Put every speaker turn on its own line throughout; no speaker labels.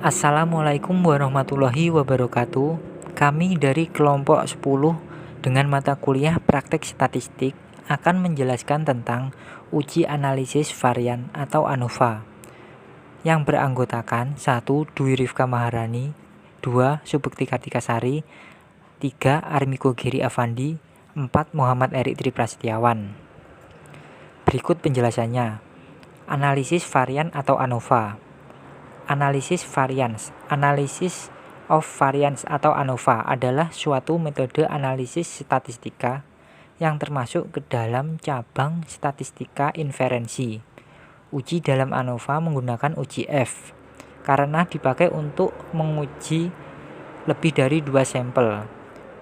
Assalamualaikum warahmatullahi wabarakatuh. Kami dari kelompok 10 dengan mata kuliah Praktek Statistik akan menjelaskan tentang uji analisis varian atau ANOVA yang beranggotakan 1. Dwi Rifka Maharani, 2. Subekti Kartikasari, 3. Armiko Giri Avandi, 4. Muhammad Erik Triprasetyawan. Berikut penjelasannya. Analisis varian atau ANOVA. Analisis varians, analysis of variance atau ANOVA adalah suatu metode analisis statistika yang termasuk ke dalam cabang statistika inferensi. Uji dalam ANOVA menggunakan uji F karena dipakai untuk menguji lebih dari 2 sampel.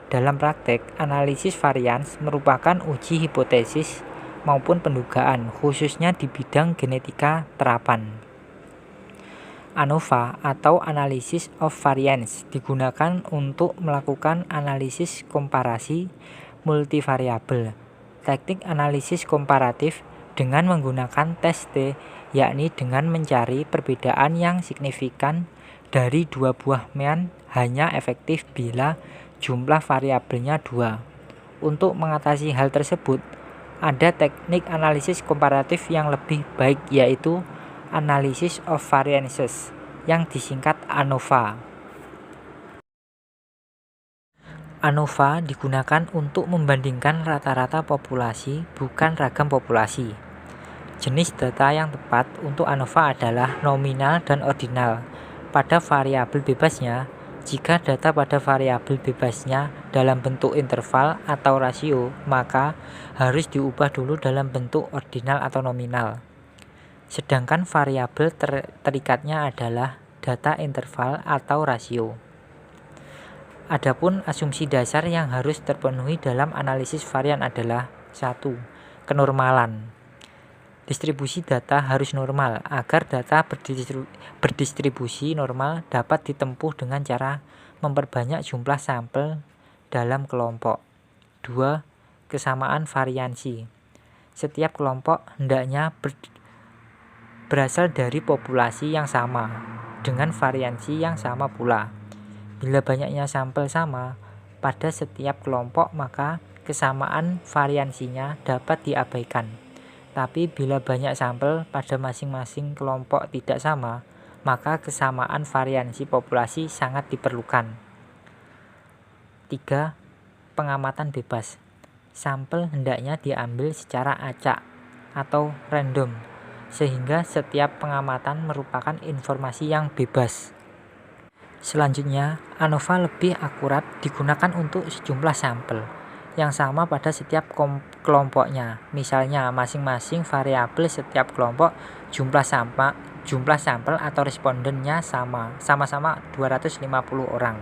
Dalam praktek, analisis varians merupakan uji hipotesis maupun pendugaan, khususnya di bidang genetika terapan. ANOVA atau Analysis of Variance digunakan untuk melakukan analisis komparasi multivariabel. Teknik analisis komparatif dengan menggunakan tes T, yakni dengan mencari perbedaan yang signifikan dari dua buah mean hanya efektif bila jumlah variabelnya 2. Untuk mengatasi hal tersebut, ada teknik analisis komparatif yang lebih baik, yaitu Analysis of Variances yang disingkat ANOVA. ANOVA digunakan untuk membandingkan rata-rata populasi, bukan ragam populasi. Jenis data yang tepat untuk ANOVA adalah nominal dan ordinal. Pada variabel bebasnya, jika data pada variabel bebasnya dalam bentuk interval atau rasio, maka harus diubah dulu dalam bentuk ordinal atau nominal. Sedangkan variabel terikatnya adalah data interval atau rasio. Adapun asumsi dasar yang harus terpenuhi dalam analisis varian adalah 1. Kenormalan. Distribusi data harus normal agar data berdistribusi normal dapat ditempuh dengan cara memperbanyak jumlah sampel dalam kelompok. 2. Kesamaan variansi. Setiap kelompok hendaknya berasal dari populasi yang sama, dengan variansi yang sama pula. Bila banyaknya sampel sama pada setiap kelompok, maka kesamaan variansinya dapat diabaikan. Tapi bila banyak sampel pada masing-masing kelompok tidak sama, maka kesamaan variansi populasi sangat diperlukan. 3. Pengamatan bebas. Sampel hendaknya diambil secara acak atau random, sehingga setiap pengamatan merupakan informasi yang bebas. Selanjutnya, ANOVA lebih akurat digunakan untuk sejumlah sampel yang sama pada setiap kelompoknya. Misalnya, masing-masing variabel setiap kelompok jumlah sampel atau respondennya sama-sama 250 orang.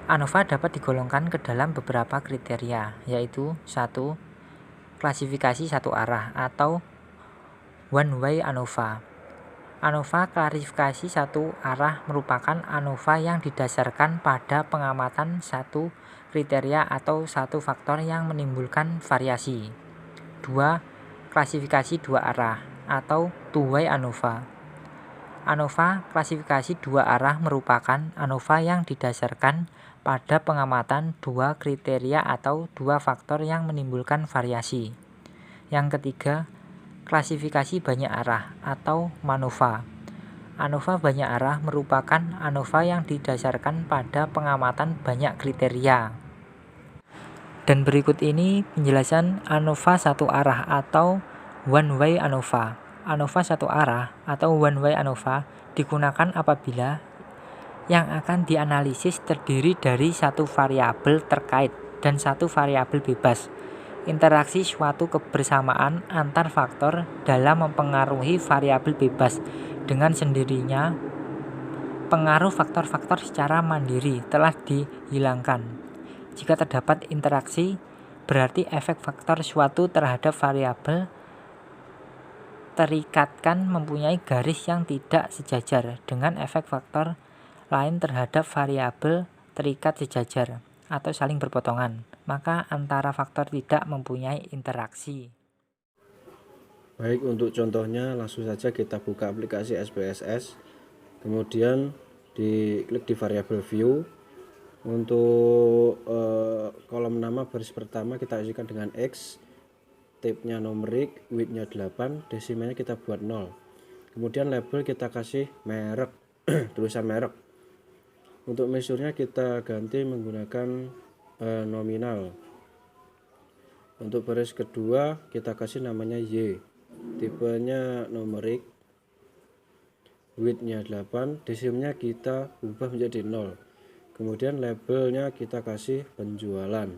ANOVA dapat digolongkan ke dalam beberapa kriteria, yaitu 1. Klasifikasi satu arah atau One Way ANOVA. ANOVA klasifikasi satu arah merupakan ANOVA yang didasarkan pada pengamatan satu kriteria atau satu faktor yang menimbulkan variasi. 2. Klasifikasi dua arah atau Two Way ANOVA. ANOVA klasifikasi dua arah merupakan ANOVA yang didasarkan pada pengamatan dua kriteria atau dua faktor yang menimbulkan variasi. Yang ketiga, klasifikasi banyak arah atau MANOVA. ANOVA banyak arah merupakan ANOVA yang didasarkan pada pengamatan banyak kriteria. Dan berikut ini penjelasan ANOVA satu arah atau One Way ANOVA. ANOVA satu arah atau One Way ANOVA digunakan apabila yang akan dianalisis terdiri dari satu variabel terkait dan satu variabel bebas. Interaksi suatu kebersamaan antar faktor dalam mempengaruhi variabel bebas. Dengan sendirinya, pengaruh faktor-faktor secara mandiri telah dihilangkan. Jika terdapat interaksi, berarti efek faktor suatu terhadap variabel terikatkan mempunyai garis yang tidak sejajar dengan efek faktor lain terhadap variabel terikat sejajar atau saling berpotongan, maka antara faktor tidak mempunyai interaksi.
Baik, untuk contohnya langsung saja kita buka aplikasi SPSS. Kemudian Klik di variabel view. Untuk kolom nama baris pertama kita isikan dengan X, type-nya numerik, width-nya 8, desimalnya kita buat 0. Kemudian label kita kasih merek, tulisan merek. Untuk measure-nya kita ganti menggunakan nominal. Untuk baris kedua kita kasih namanya Y, tipenya numerik, width-nya 8, desimalnya kita ubah menjadi 0. Kemudian labelnya kita kasih penjualan.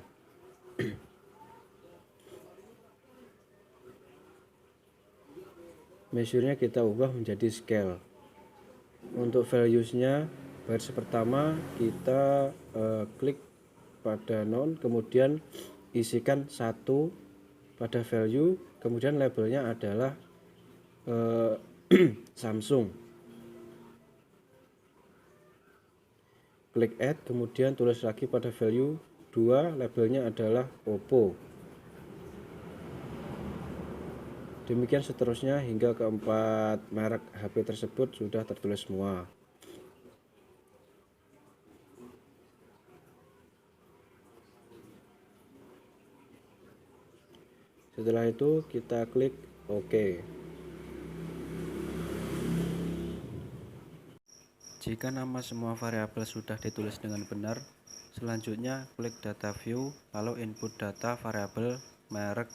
Measure-nya kita ubah menjadi scale. Untuk values-nya baris pertama kita klik pada non, kemudian isikan 1 pada value, kemudian labelnya adalah Samsung. Klik add, kemudian tulis lagi pada value 2, labelnya adalah Oppo. Demikian seterusnya hingga keempat merek HP tersebut sudah tertulis semua. Setelah itu kita klik OK. Jika nama semua variabel sudah ditulis dengan benar, selanjutnya klik data view, lalu input data variabel merek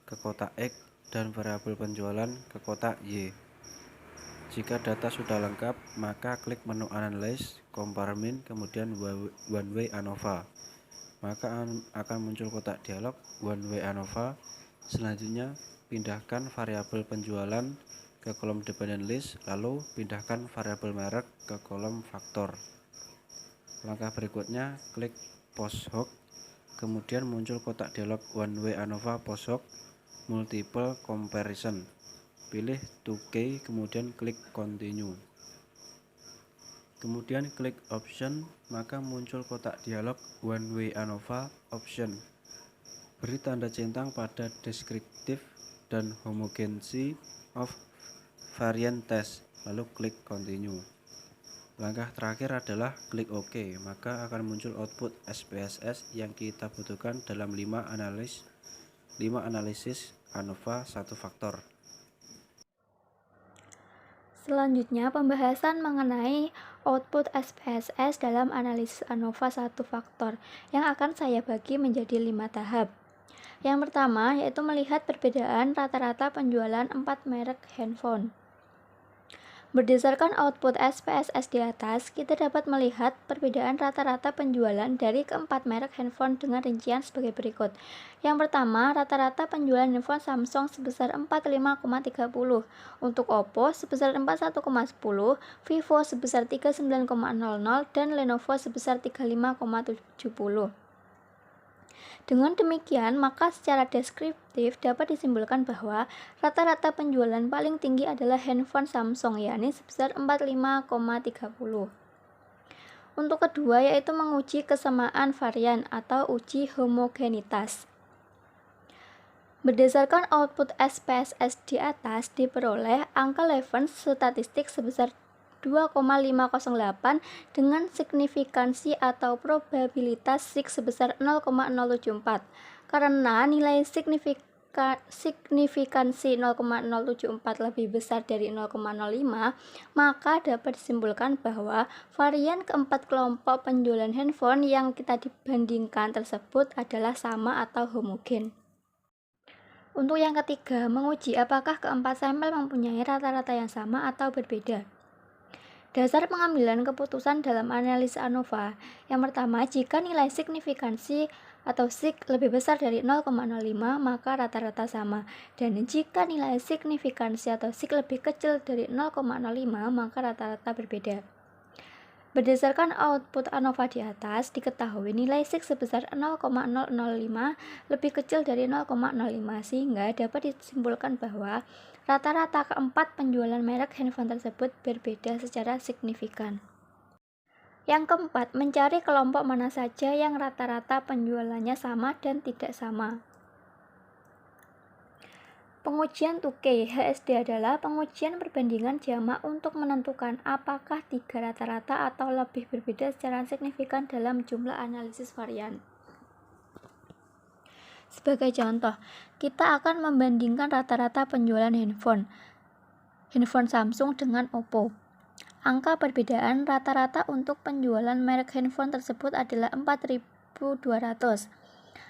ke kotak X dan variabel penjualan ke kotak Y. Jika data sudah lengkap, maka klik menu Analyze, Compare Min, kemudian One Way ANOVA. Maka akan muncul kotak dialog One Way ANOVA. Selanjutnya, pindahkan variabel penjualan ke kolom dependent list, lalu pindahkan variabel merek ke kolom faktor. Langkah berikutnya, klik post hook, kemudian muncul kotak dialog One Way ANOVA post hook multiple comparison. Pilih 2K, kemudian klik continue. Kemudian klik option, maka muncul kotak dialog One Way ANOVA option. Beri tanda centang pada descriptive dan homogeneity of variant test, lalu klik continue. Langkah terakhir adalah klik OK, maka akan muncul output SPSS yang kita butuhkan dalam 5 analisis ANOVA 1 faktor.
Selanjutnya, pembahasan mengenai output SPSS dalam analisis ANOVA 1 faktor yang akan saya bagi menjadi 5 tahap. Yang pertama yaitu melihat perbedaan rata-rata penjualan 4 merek handphone. Berdasarkan output SPSS di atas, kita dapat melihat perbedaan rata-rata penjualan dari keempat merek handphone dengan rincian sebagai berikut. Yang pertama, rata-rata penjualan handphone Samsung sebesar 45,30, untuk Oppo sebesar 41,10, Vivo sebesar 39,00, dan Lenovo sebesar 35,70. Dengan demikian, maka secara deskriptif dapat disimpulkan bahwa rata-rata penjualan paling tinggi adalah handphone Samsung, yakni sebesar 45,30. Untuk kedua yaitu menguji kesamaan varian atau uji homogenitas. Berdasarkan output SPSS di atas diperoleh angka Levens statistik sebesar 2,508 dengan signifikansi atau probabilitas sig sebesar 0,074. Karena nilai signifikansi 0,074 lebih besar dari 0,05, maka dapat disimpulkan bahwa varian keempat kelompok penjualan handphone yang kita dibandingkan tersebut adalah sama atau homogen. Untuk yang ketiga, menguji apakah keempat sampel mempunyai rata-rata yang sama atau berbeda. Dasar pengambilan keputusan dalam analisis ANOVA. Yang pertama, jika nilai signifikansi atau sig lebih besar dari 0,05, maka rata-rata sama. Dan jika nilai signifikansi atau sig lebih kecil dari 0,05, maka rata-rata berbeda. Berdasarkan output ANOVA di atas, diketahui nilai sig sebesar 0,005 lebih kecil dari 0,05, sehingga dapat disimpulkan bahwa rata-rata keempat penjualan merek handphone tersebut berbeda secara signifikan. Yang keempat, mencari kelompok mana saja yang rata-rata penjualannya sama dan tidak sama. Pengujian 2K HSD adalah pengujian perbandingan jamak untuk menentukan apakah tiga rata-rata atau lebih berbeda secara signifikan dalam jumlah analisis varian. Sebagai contoh, kita akan membandingkan rata-rata penjualan handphone Samsung dengan Oppo. Angka perbedaan rata-rata untuk penjualan merek handphone tersebut adalah 4.200.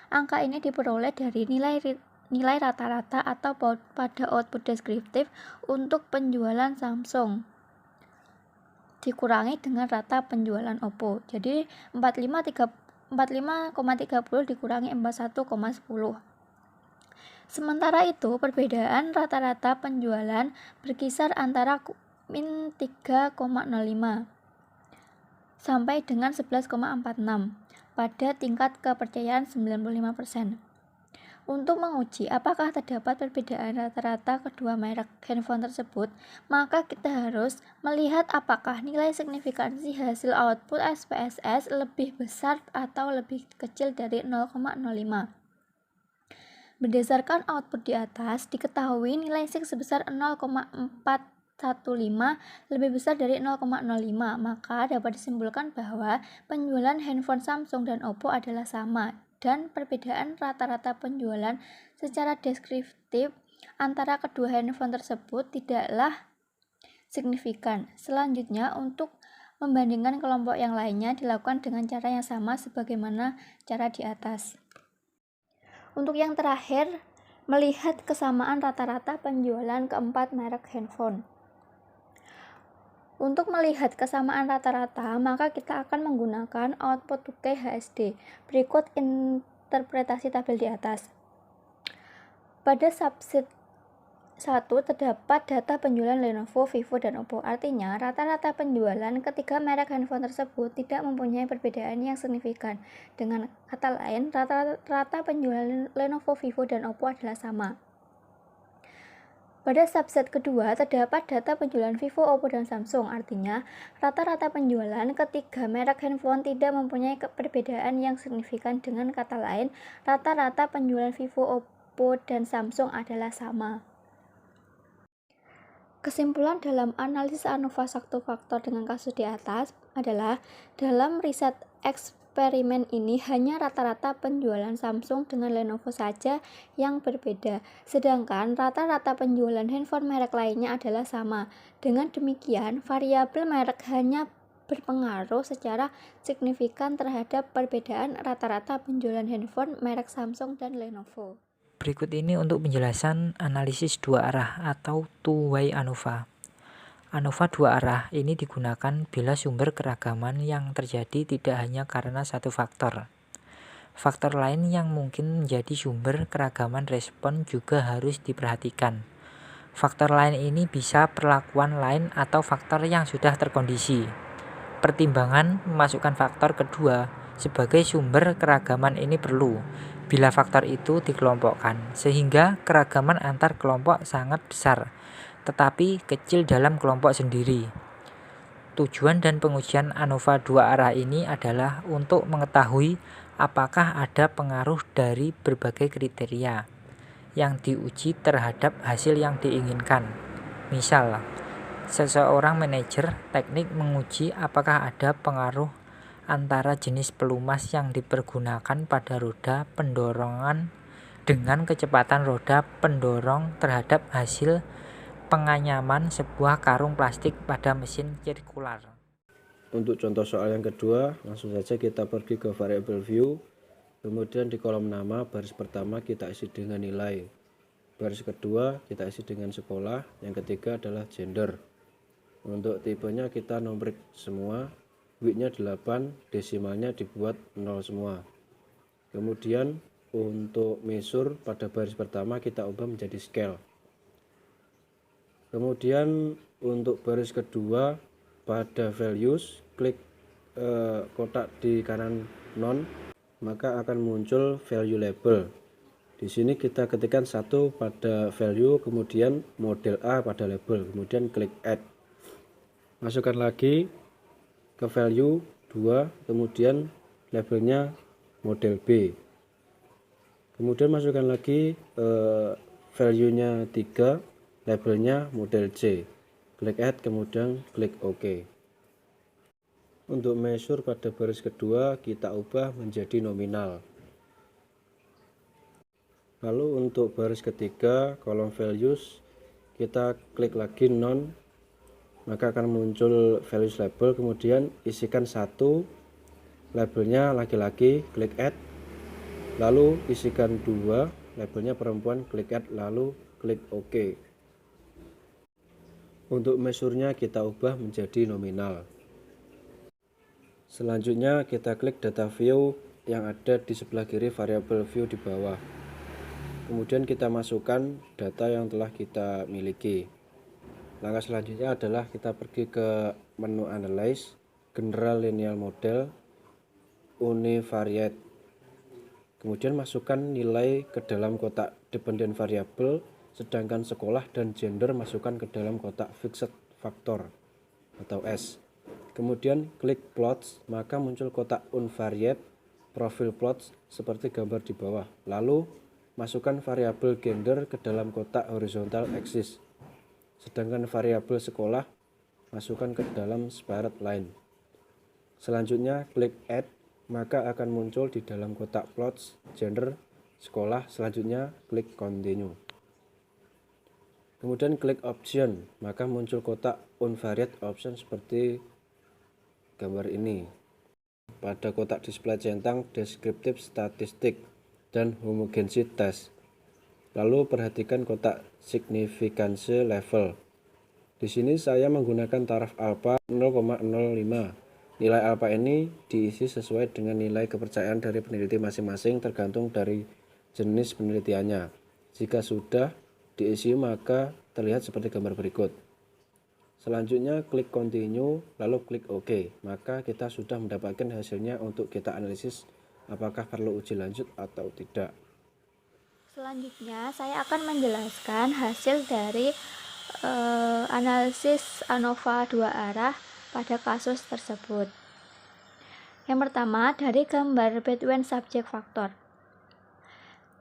Angka ini diperoleh dari nilai rata-rata atau pada output deskriptif untuk penjualan Samsung dikurangi dengan rata penjualan Oppo. Jadi 45,30 dikurangi 41,10. Sementara itu, perbedaan rata-rata penjualan berkisar antara min 3,05 sampai dengan 11,46 pada tingkat kepercayaan 95%. Untuk menguji apakah terdapat perbedaan rata-rata kedua merek handphone tersebut, maka kita harus melihat apakah nilai signifikansi hasil output SPSS lebih besar atau lebih kecil dari 0,05. Berdasarkan output di atas, diketahui nilai sig sebesar 0,415 lebih besar dari 0,05, maka dapat disimpulkan bahwa penjualan handphone Samsung dan Oppo adalah sama, dan perbedaan rata-rata penjualan secara deskriptif antara kedua handphone tersebut tidaklah signifikan. Selanjutnya, untuk membandingkan kelompok yang lainnya dilakukan dengan cara yang sama sebagaimana cara di atas. Untuk yang terakhir, melihat kesamaan rata-rata penjualan keempat merek handphone. Untuk melihat kesamaan rata-rata, maka kita akan menggunakan output 2K HSD. Berikut interpretasi tabel di atas. Pada subset 1 terdapat data penjualan Lenovo, Vivo, dan Oppo. Artinya, rata-rata penjualan ketiga merek handphone tersebut tidak mempunyai perbedaan yang signifikan. Dengan kata lain, rata-rata penjualan Lenovo, Vivo, dan Oppo adalah sama. Pada subset kedua, terdapat data penjualan Vivo, Oppo, dan Samsung. Artinya, rata-rata penjualan ketiga merek handphone tidak mempunyai perbedaan yang signifikan. Dengan kata lain, rata-rata penjualan Vivo, Oppo, dan Samsung adalah sama. Kesimpulan dalam analisis ANOVA satu faktor dengan kasus di atas adalah, dalam riset eksperimen ini hanya rata-rata penjualan Samsung dengan Lenovo saja yang berbeda, sedangkan rata-rata penjualan handphone merek lainnya adalah sama. Dengan demikian, variabel merek hanya berpengaruh secara signifikan terhadap perbedaan rata-rata penjualan handphone merek Samsung dan Lenovo.
Berikut ini untuk penjelasan analisis dua arah atau two-way ANOVA. ANOVA dua arah ini digunakan bila sumber keragaman yang terjadi tidak hanya karena satu faktor. Faktor lain yang mungkin menjadi sumber keragaman respon juga harus diperhatikan. Faktor lain ini bisa perlakuan lain atau faktor yang sudah terkondisi. Pertimbangan memasukkan faktor kedua sebagai sumber keragaman ini perlu bila faktor itu dikelompokkan, sehingga keragaman antar kelompok sangat besar, tetapi kecil dalam kelompok sendiri. Tujuan dan pengujian ANOVA dua arah ini adalah untuk mengetahui apakah ada pengaruh dari berbagai kriteria yang diuji terhadap hasil yang diinginkan. Misal, seseorang manajer teknik menguji apakah ada pengaruh antara jenis pelumas yang dipergunakan pada roda pendorongan dengan kecepatan roda pendorong terhadap hasil penganyaman sebuah karung plastik pada mesin sirkular.
Untuk contoh soal yang kedua, langsung saja kita pergi ke variable view. Kemudian di kolom nama, baris pertama kita isi dengan nilai, baris kedua kita isi dengan sekolah, yang ketiga adalah gender. Untuk tipenya kita numerik semua, widthnya 8, desimalnya dibuat 0 semua. Kemudian untuk measure pada baris pertama kita ubah menjadi scale. Kemudian untuk baris kedua pada values, klik kotak di kanan non, maka akan muncul value label. Di sini kita ketikkan 1 pada value, kemudian model A pada label, kemudian klik add. Masukkan lagi ke value 2, kemudian labelnya model B. Kemudian masukkan lagi value-nya 3, labelnya model C. Klik add, kemudian klik OK. Untuk measure pada baris kedua kita ubah menjadi nominal. Lalu untuk baris ketiga kolom values kita klik lagi none, maka akan muncul values label, kemudian isikan 1, labelnya laki-laki, klik add, lalu isikan 2, labelnya perempuan, klik add, lalu klik OK. Untuk measure-nya kita ubah menjadi nominal. Selanjutnya kita klik data view yang ada di sebelah kiri variabel view di bawah. Kemudian kita masukkan data yang telah kita miliki. Langkah selanjutnya adalah kita pergi ke menu Analyze, General Linear Model, Univariate. Kemudian masukkan nilai ke dalam kotak Dependent Variable, sedangkan sekolah dan gender masukkan ke dalam kotak Fixed Factor atau S. Kemudian klik Plots, maka muncul kotak Unvariate, Profile Plots seperti gambar di bawah. Lalu masukkan variabel gender ke dalam kotak Horizontal Axis. Sedangkan variabel sekolah masukkan ke dalam spiral line. Selanjutnya klik add, maka akan muncul di dalam kotak plots gender sekolah. Selanjutnya klik continue. Kemudian klik option, maka muncul kotak unvariate option seperti gambar ini. Pada kotak display centang descriptive statistik dan homogeneity test. Lalu perhatikan kotak significance level. Di sini saya menggunakan taraf alpha 0,05. Nilai alpha ini diisi sesuai dengan nilai kepercayaan dari peneliti masing-masing tergantung dari jenis penelitiannya. Jika sudah diisi maka terlihat seperti gambar berikut. Selanjutnya klik continue lalu klik OK. Maka kita sudah mendapatkan hasilnya untuk kita analisis apakah perlu uji lanjut atau tidak.
Selanjutnya saya akan menjelaskan hasil dari analisis ANOVA 2 arah pada kasus tersebut. Yang pertama, dari gambar Between Subject Factor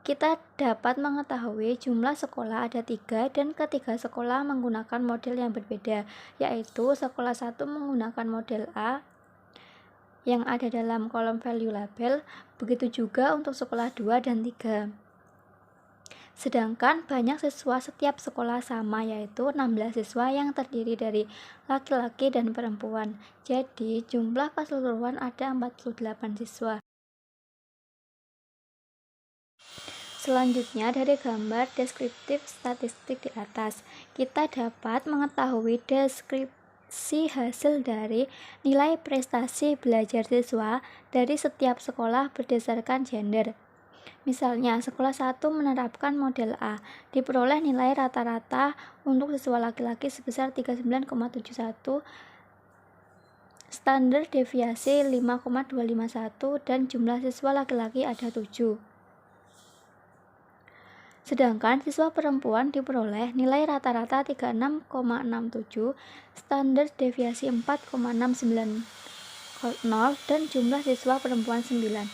kita dapat mengetahui jumlah sekolah ada 3 dan ketiga sekolah menggunakan model yang berbeda, yaitu sekolah 1 menggunakan model A yang ada dalam kolom value label, begitu juga untuk sekolah 2 dan 3. Sedangkan banyak siswa setiap sekolah sama, yaitu 16 siswa yang terdiri dari laki-laki dan perempuan. Jadi jumlah keseluruhan ada 48 siswa. Selanjutnya dari gambar deskriptif statistik di atas, kita dapat mengetahui deskripsi hasil dari nilai prestasi belajar siswa dari setiap sekolah berdasarkan gender. Misalnya, sekolah 1 menerapkan model A, diperoleh nilai rata-rata untuk siswa laki-laki sebesar 39,71, standar deviasi 5,251, dan jumlah siswa laki-laki ada 7. Sedangkan siswa perempuan diperoleh nilai rata-rata 36,67, standar deviasi 4,690, dan jumlah siswa perempuan 9.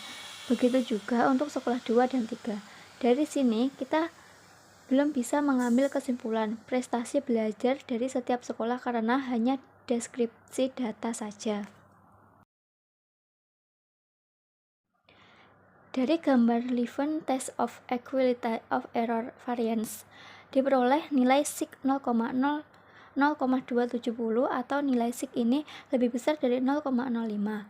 Begitu juga untuk sekolah 2 dan 3. Dari sini kita belum bisa mengambil kesimpulan prestasi belajar dari setiap sekolah karena hanya deskripsi data saja. Dari gambar Leuven Test of Equality of Error Variance diperoleh nilai sig 0,270 atau nilai sig ini lebih besar dari 0,05.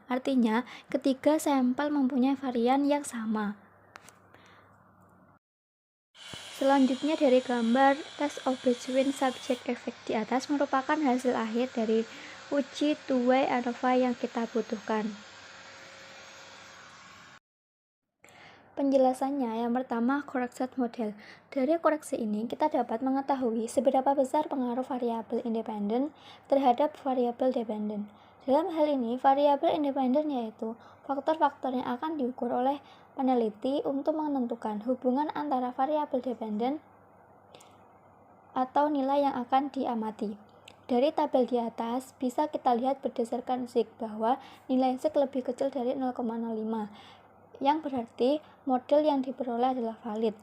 Artinya, ketiga sampel mempunyai varian yang sama. Selanjutnya dari gambar Test of Between Subject Effect di atas merupakan hasil akhir dari uji two-way ANOVA yang kita butuhkan. Penjelasannya, yang pertama, corrected model. Dari koreksi ini, kita dapat mengetahui seberapa besar pengaruh variabel independen terhadap variabel dependen. Dalam hal ini, variabel independen yaitu faktor-faktor yang akan diukur oleh peneliti untuk menentukan hubungan antara variabel dependen atau nilai yang akan diamati. Dari tabel di atas, bisa kita lihat berdasarkan sig bahwa nilai sig lebih kecil dari 0,05. Yang berarti model yang diperoleh adalah valid.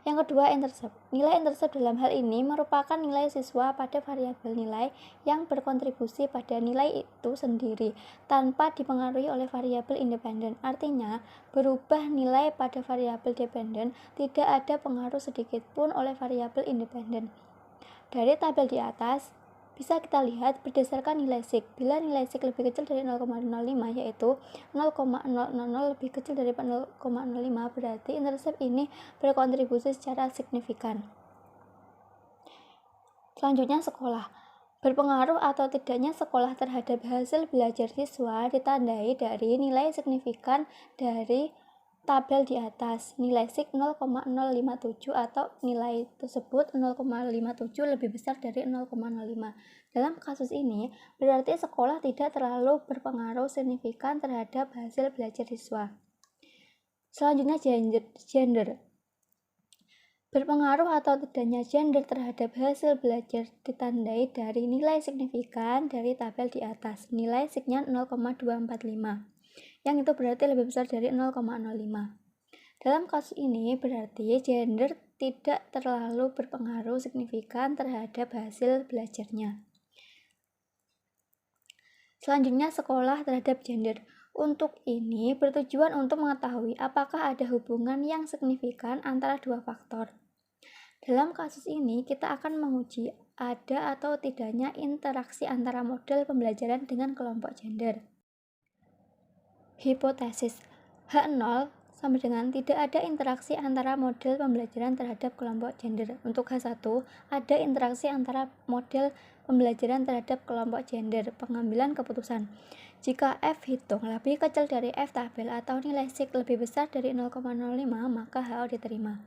Yang kedua, intercept. Nilai intercept dalam hal ini merupakan nilai siswa pada variabel nilai yang berkontribusi pada nilai itu sendiri tanpa dipengaruhi oleh variabel independen. Artinya, berubah nilai pada variabel dependen tidak ada pengaruh sedikit pun oleh variabel independen. Dari tabel di atas, bisa kita lihat berdasarkan nilai sig. Bila nilai sig lebih kecil dari 0,05 yaitu 0,000 lebih kecil dari 0,05 berarti intercept ini berkontribusi secara signifikan. Selanjutnya sekolah. Berpengaruh atau tidaknya sekolah terhadap hasil belajar siswa ditandai dari nilai signifikan dari tabel di atas. Nilai sig 0,057 atau nilai tersebut 0,57 lebih besar dari 0,05. Dalam kasus ini, berarti sekolah tidak terlalu berpengaruh signifikan terhadap hasil belajar siswa. Selanjutnya gender. Berpengaruh atau tidaknya gender terhadap hasil belajar ditandai dari nilai signifikan dari tabel di atas. Nilai signya 0,245. Yang itu berarti lebih besar dari 0,05. Dalam kasus ini berarti gender tidak terlalu berpengaruh signifikan terhadap hasil belajarnya. Selanjutnya sekolah terhadap gender. Untuk ini bertujuan untuk mengetahui apakah ada hubungan yang signifikan antara dua faktor. Dalam kasus ini kita akan menguji ada atau tidaknya interaksi antara model pembelajaran dengan kelompok gender. Hipotesis H0 sama dengan tidak ada interaksi antara model pembelajaran terhadap kelompok gender. Untuk H1, ada interaksi antara model pembelajaran terhadap kelompok gender. Pengambilan keputusan. Jika F hitung lebih kecil dari F tabel atau nilai sig lebih besar dari 0,05, maka HO diterima.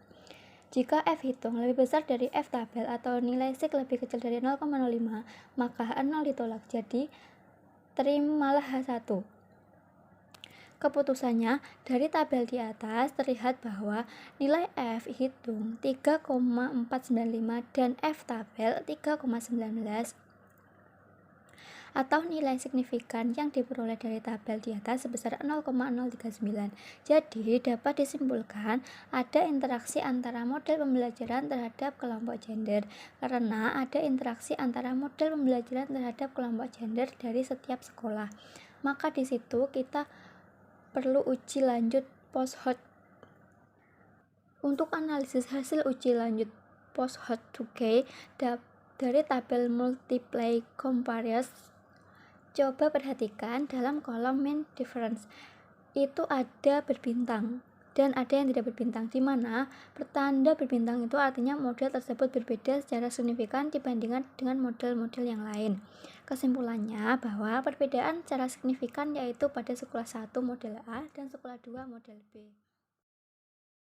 Jika F hitung lebih besar dari F tabel atau nilai sig lebih kecil dari 0,05, maka H0 ditolak. Jadi, terimalah H1. Keputusannya, dari tabel di atas terlihat bahwa nilai F hitung 3,495 dan F tabel 3,19 atau nilai signifikan yang diperoleh dari tabel di atas sebesar 0,039. Jadi, dapat disimpulkan ada interaksi antara model pembelajaran terhadap kelompok gender karena ada interaksi antara model pembelajaran terhadap kelompok gender dari setiap sekolah. Maka di situ kita perlu uji lanjut post-hoc. Untuk analisis hasil uji lanjut post-hoc 2K dari tabel multiply compares, coba perhatikan dalam kolom mean difference itu ada berbintang dan ada yang tidak berbintang, di mana pertanda berbintang itu artinya model tersebut berbeda secara signifikan dibandingkan dengan model-model yang lain. Kesimpulannya bahwa perbedaan secara signifikan yaitu pada sekolah 1 model A dan sekolah 2 model B.